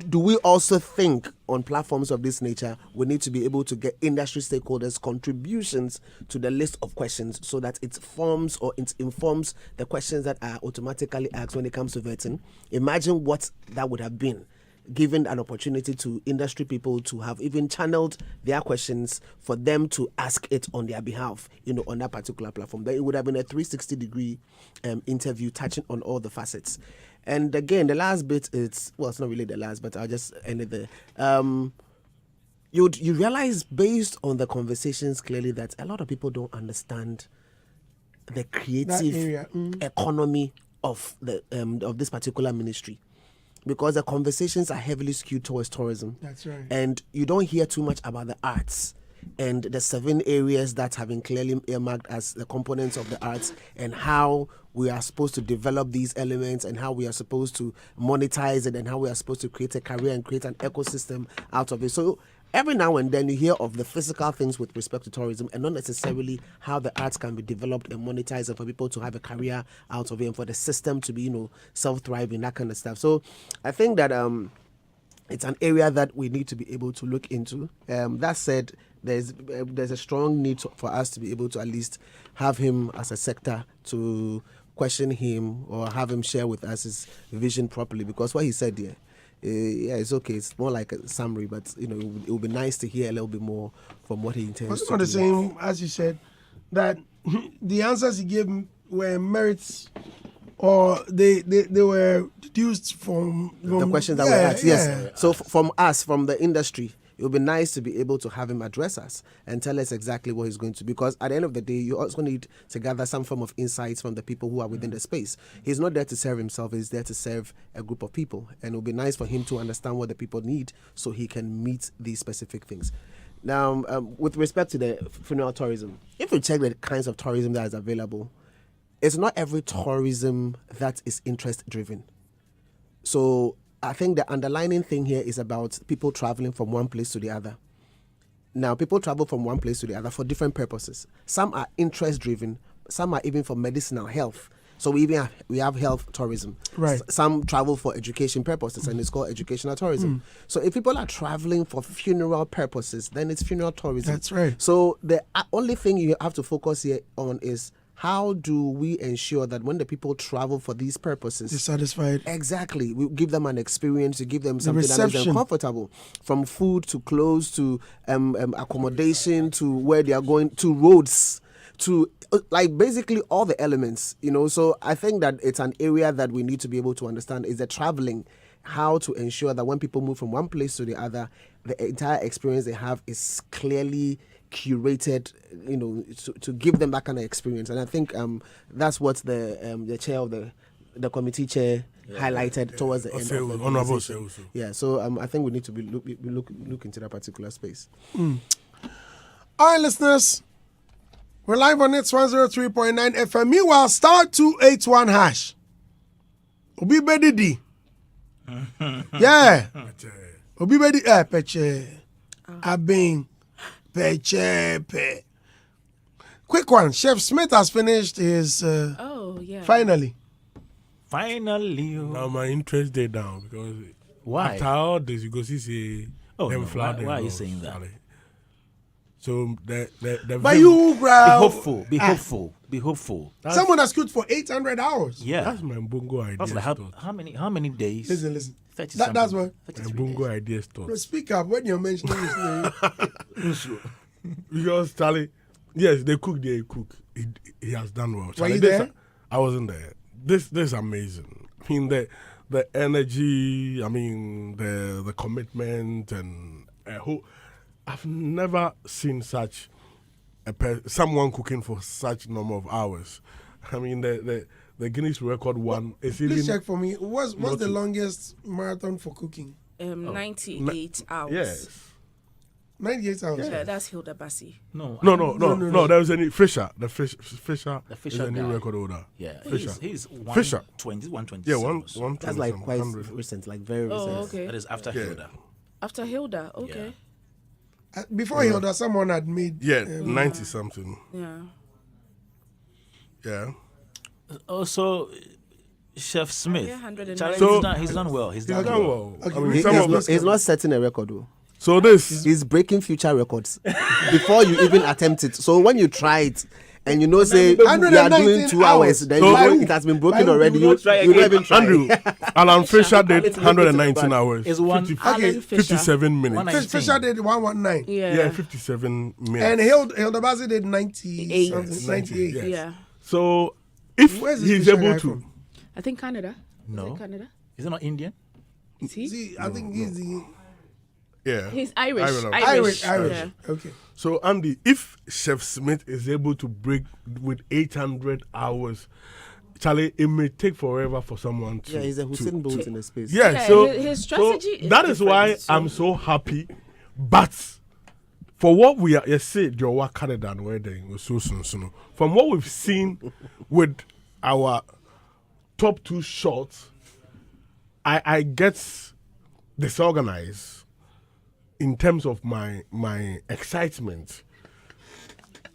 do we also think on platforms of this nature, we need to be able to get industry stakeholders' contributions to the list of questions so that it forms or it informs the questions that are automatically asked when it comes to vetting? Imagine what that would have been, given an opportunity to industry people to have even channeled their questions for them to ask it on their behalf, on that particular platform. Then it would have been a 360-degree interview touching on all the facets. And again, the last bit, it's not really the last, but I'll just end it there. You realize based on the conversations clearly that a lot of people don't understand the creative economy of this particular ministry, because the conversations are heavily skewed towards tourism. That's right. And you don't hear too much about the arts and the 7 areas that have been clearly earmarked as the components of the arts, and how we are supposed to develop these elements, and how we are supposed to monetize it, and how we are supposed to create a career and create an ecosystem out of it. So every now and then you hear of the physical things with respect to tourism, and not necessarily how the arts can be developed and monetized, and for people to have a career out of it, and for the system to be, self-thriving, that kind of stuff. So I think that it's an area that we need to be able to look into. That said, there's a strong need for us to be able to at least have him as a sector to question him or have him share with us his vision properly, because what he said there, it's okay. It's more like a summary, but it would be nice to hear a little bit more from what he intends. It's not the same as you said that the answers he gave were merits, or they were deduced from the questions that were asked. Yes. So from us, from the industry, it would be nice to be able to have him address us and tell us exactly what he's going to, because at the end of the day, you also need to gather some form of insights from the people who are within the space. He's not there to serve himself, he's there to serve a group of people. And it would be nice for him to understand what the people need so he can meet these specific things. Now, with respect to the funeral tourism, if you check the kinds of tourism that is available, it's not every tourism that is interest driven. So I think the underlying thing here is about people traveling from one place to the other. Now, people travel from one place to the other for different purposes. Some are interest driven, some are even for medicinal health. So we have health tourism. Right. Some travel for education purposes, and it's called educational tourism. So if people are traveling for funeral purposes, then it's funeral tourism. That's right. So the only thing you have to focus here on is how do we ensure that when the people travel for these purposes, They're satisfied. exactly, we give them an experience, we give them something that makes them reception. comfortable, from food to clothes to accommodation to where they are going, to roads, to like basically all the elements, you know. So I think that it's an area that we need to be able to understand is the traveling, how to ensure that when people move from one place to the other, the entire experience they have is clearly curated, you know, to give them that kind of experience. And I think that's what the chair of the committee chair highlighted towards the end of the Honorable conversation. Seusu. Yeah, so I think we need to look into that particular space. All right, listeners. We're live on Hitz 103.9 FM. Meanwhile, star 281 hash. Obi Bedidi. Yeah. Obi Bedidi. Peche. Abing. Peche. Pe. Quick one. Chef Smith has finished his. Oh, yeah. Finally. Finally. Now my interest day down because Why? after all this, you go see Oh, them no. flooding. Why are you roads, saying that? Charlie. So the But you, Be bro. hopeful. Be hopeful. Be hopeful. Someone has cooked for 800 hours. Yeah. that's my Mbongo idea. That's like how many days? Listen. 30 That's something. what. 33 Mbongo days. idea thought. Speak up when you're mentioning his name. Because Charlie, yes, they cook. He has done well. Were Charlie, you this- there? I wasn't there. This is amazing. I mean the energy. I mean the commitment and I've never seen such someone cooking for such number of hours. I mean the Guinness record one is Please even check for me. What's Not the to- longest marathon for cooking? 98 hours. yes. 98 hours. Yeah, that's Hilda Bassi. No. No. There was any Fisher. The Fisher The is Fisher a new guy. record holder. Yeah. Fisher. He's Fisher. 120. Yeah, one. That's like quite 100. recent, like very recent. Oh, okay. That is after Yeah. Hilda. After Hilda, okay. Before Hilda, someone had made. Yeah, 90 something. Yeah. Yeah. Also, Chef Smith. Yeah, 109. Charlie, So- he's done well. He's He's done done well. well. Okay, I mean, he's some of not- He's not setting a record though. so this He's breaking future records before you even attempt it. So when you try it and you know say you are 119 doing 2 hours, then So- you know By who? it has been broken By who? already. You You will try don't again. even try. Andrew, Alan Fisher did It's 119 hours. It's one. 50 Alan Fisher. 57 minutes. 119. Fisher did 119. Yeah. Yeah, 57 minutes. And Hilda Bassi did 90 Eight. something, 98. Yes. Yeah. So if Where's this he's Fisher able guy to, from? I think Canada. No. Is it Canada? Is it not Indian? Is he? See, I think he's the yeah. He's Irish. Irish. Irish. Yeah. Okay. So Andy, if Chef Smith is able to break with 800 hours, Charlie, it may take forever for someone to. Yeah, he's a Hussein Bolt in the space. Yeah, Yeah, so his strategy is that is why different, so- I'm so happy. But for what we are, you see, your Canada and wedding was so soon. From what we've seen with our top two shots, I get disorganized in terms of my excitement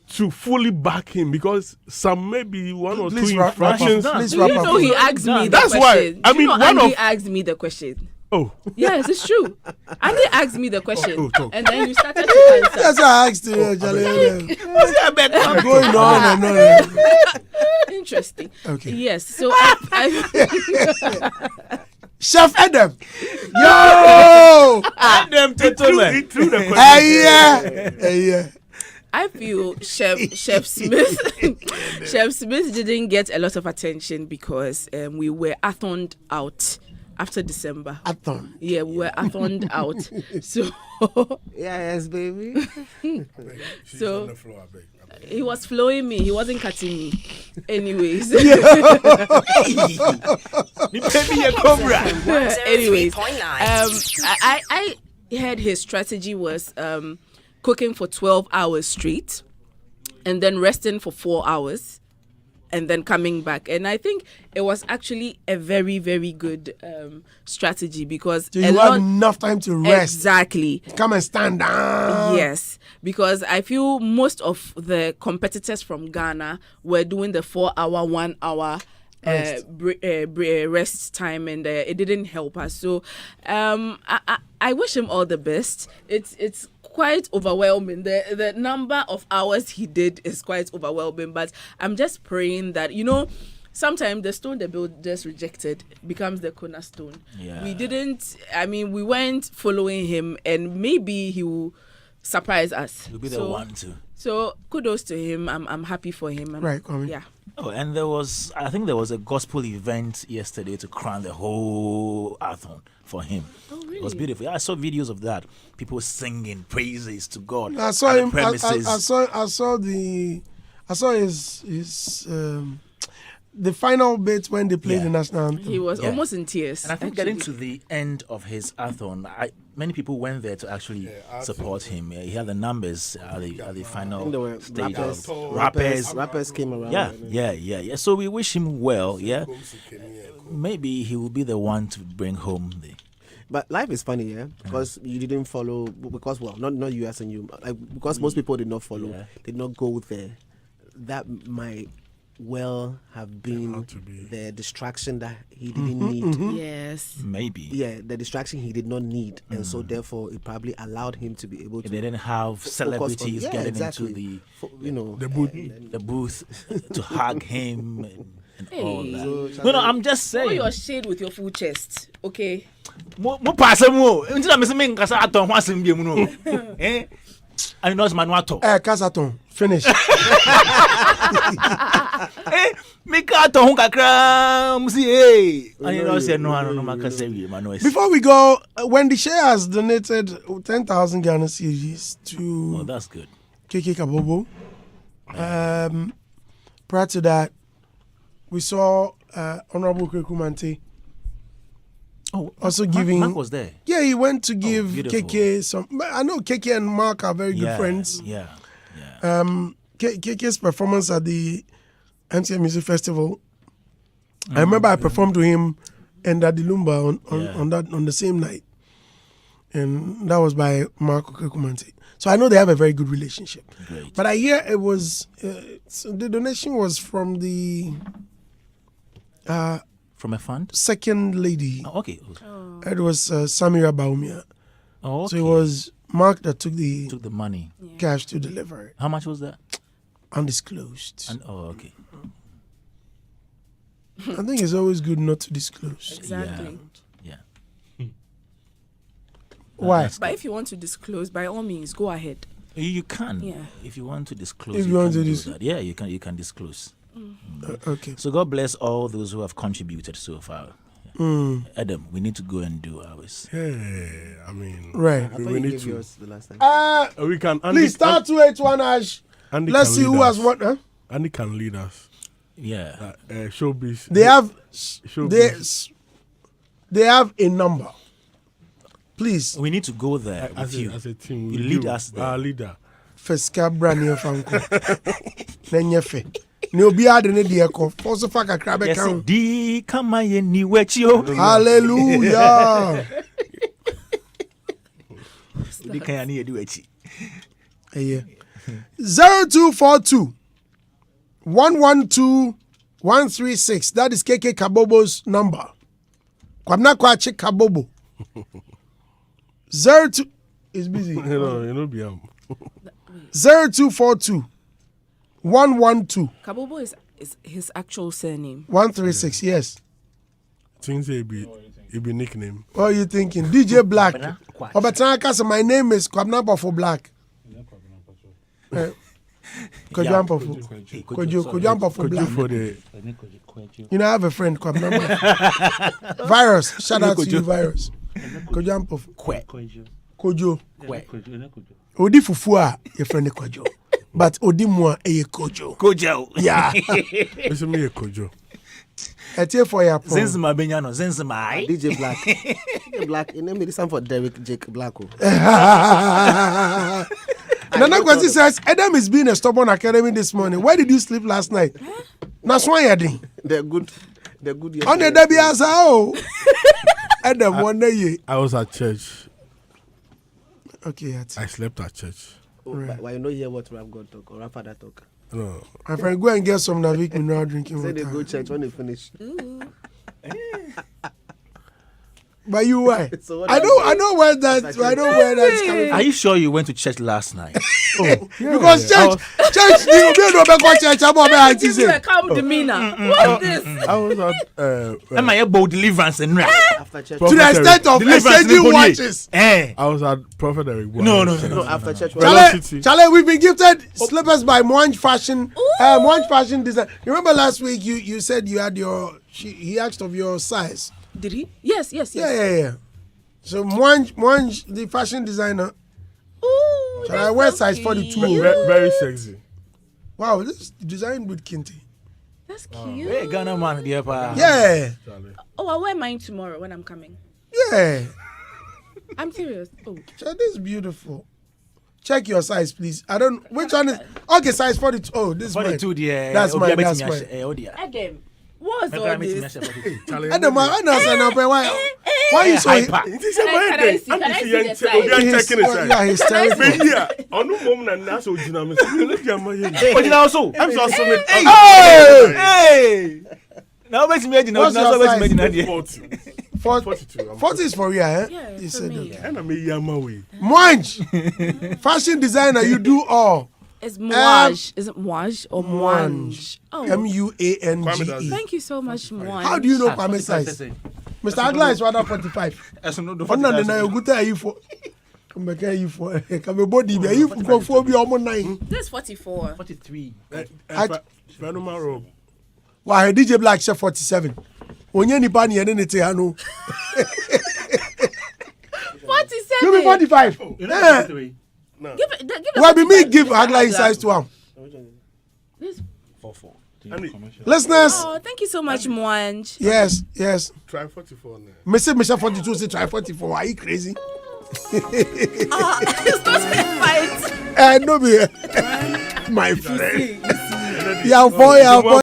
to fully back him because some maybe one or Please two wrap up. infractions. Please Do wrap you up. know he asked me the That's why, question? I Do mean, you know one Andy of- asked me the question. Oh, Yes, it's true. Andy asked me the question, Oh, talk. and then you started to answer. That's why I asked you, Charlie. Going on and on. Interesting. Okay. Yes. So I Chef Adam. Yo! Them he threw the question. Hey, yeah. I feel Chef Smith Chef Smith didn't get a lot of attention because we were athoned out after December. Athon. Yeah, we were athoned out. So Yes, baby. She's So- on the floor, I beg. he was flowing me. He wasn't cutting me. Anyways. Anyways. 103.9. I heard his strategy was cooking for 12 hours straight, and then resting for 4 hours, and then coming back. And I think it was actually a very, very good strategy because So you had enough time to rest. Exactly. Come and stand down. Yes, because I feel most of the competitors from Ghana were doing the 4 hour, 1 hour rest time, and it didn't help us. So I wish him all the best. It's quite overwhelming. The number of hours he did is quite overwhelming, but I'm just praying that, sometimes the stone the builders rejected becomes the cornerstone. Yeah. We weren't following him, and maybe he will surprise us. He'll be the one to. So kudos to him. I'm happy for him. Right, Kwame. Yeah. Oh, and I think there was a gospel event yesterday to crown the whole Athon for him. Oh, really? It was beautiful. Yeah, I saw videos of that. People singing praises to God. I saw at the him. Premises. I saw his the final bit when they played the national anthem. He was almost in tears. And I think getting to the end of his Athon, many people went there to actually support him. He had the numbers at the final stage. Rappers came around. Yeah. So we wish him well. Yeah, maybe he will be the one to bring home the. But life is funny, yeah, because you didn't follow, because not you as in you, because most people did not follow, did not go there. That might well have been the distraction that he didn't need. Yes. Maybe. Yeah, the distraction he did not need, and so therefore it probably allowed him to be able to. They didn't have celebrities getting into the booth to hug him and all that. No, I'm just saying. Hold your shade with your full chest, okay? Mo pass mo. Until I'm saying nkasa aton ho asem bi mu no. I know manual to. Kasaton, finish. Make out on kakra. I know say no makasa wi manual. Before we go, Wendy Shay has donated 10,000 Ghana cedis to. Oh, that's good. KK Kabobo. Prior to that, we saw Honorable Kwekumante also giving. Mark was there. Yeah, he went to give KK some. I know KK and Mark are very good friends. Yeah. KK's performance at the MTN Music Festival. I remember I performed to him and at the Lumba on the same night, and that was by Mark Kwekumante. So I know they have a very good relationship. Great. But I hear it was the donation was from the from a fund. Second lady. Oh, okay. It was Samira Baumia. Oh, okay. So it was Mark that took the money, cash to deliver it. How much was that? Undisclosed. Okay. I think it's always good not to disclose. Exactly. Yeah. Why? But if you want to disclose, by all means, go ahead. You can. Yeah. If you want to disclose, If you want to that. Yeah, you can disclose. Okay. So God bless all those who have contributed so far. Adam, we need to go and do ours. Yeah, I mean, right. We need to. Yours the last time. We can. Please start 281 Ash. Let's see who has what. Huh? Andy can lead us. Yeah. Showbiz. They have. Showbiz. They have a number. Please. We need to go there as a team. You lead us there. Our leader. Feska Brania Franco. Nenyefe. Ni obi ade ne de ko. Foso fa kakra be kan. Di kama ye ni wechio. Hallelujah. Di kan ye di wechi. 0242 112 136. That is KK Kabobo's number. Kwamna Kwache Kabobo. 02 is busy. No, 0242 112 Kabobo is his actual surname. 136. Yes. Things it be nickname. What are you thinking? DJ Black. Obatanaka, my name is Kwamna Bafo Black. Kojo Bafo Black. You know, I have a friend Kwamna. Virus. Shout out to you, Virus. Kojo Bafo. Kojo. Odi fufu a your friend Kojo. But odi mua e Kojo. Kojo. Yeah. It's me a Kojo. Ete for your phone. Zenzima Benyano, Zenzima. DJ Black. DJ Black. You name me this time for Derek Jake Black. Nana Kwesi says, Adam is being a stubborn academy this morning. Why did you sleep last night? Naswan Yadi. They're good. On the Debbie Asao. Adam, one day. I was at church. Okay, I slept at church. Why you not hear what Rav God talk or Rav Father talk? No. My friend, go and get some Navik mineral drinking Say water. they go church when they finish. But you why? So what I know where that is coming Are you sure you went to church last night? because church, you be no be go church about me auntie Give you a say. calm demeanor. What's this? I was at Am I about deliverance and rap? after church? To the extent of exchanging watches. Eh. I was at Prophet Eric. No. No, after church. Charlie, we've been gifted slippers by Mwanj Fashion Design. You remember last week you said you had he asked of your size. Did he? Yes. Yeah. So Mwanj, the fashion designer. Ooh, Shall I wear size 42? Very sexy. Wow, this is designed with Kinte. That's cute. Hey, Ghana man, dear pa. Yeah. Oh, I'll wear mine tomorrow when I'm coming. Yeah. I'm serious. Oh, So this is beautiful. Check your size, please. I don't. Which one is? Okay, size 42. Oh, this is 42 mine. dear. That's mine. That's mine. mine. Adam, what's all this? Adam, why you so? Can I see the size? You are hysterical. Hey! Now let's imagine. What's Now your let's size? imagine. 42. 40 is for real, eh? Yeah, You for said me. okay. And I'm a Yamawe. Mwanj, fashion designer, you do all. It's Mwanj. Is it Mwanj or Mwanj. Mwanj? Oh, Muange. thank you so much, Mwanj. How do you know Kwame size? Mr. Agla is rather 45. Ọ̀nà nínú ẹ̀gúta ẹ̀yí fọ. Kọ̀mẹ̀kẹ́ ẹ̀yí fọ. Kàmẹ́ bọ́dì bí ẹ̀yí fọ fún bí ọmọ 9. This is 44. 43. Phenomenal robe. Wà á DJ Black ṣe 47. Onye nípa ni ẹni ní ti hàn 47. Give me 45. Give it. Why be me give Agla his size to him? This. Listeners, Oh, thank you so much, Mwanj. yes. Try 44 now. Mr. 42 say try 44. Are you crazy? It's not a fight. No be my friend. Yeah, boy.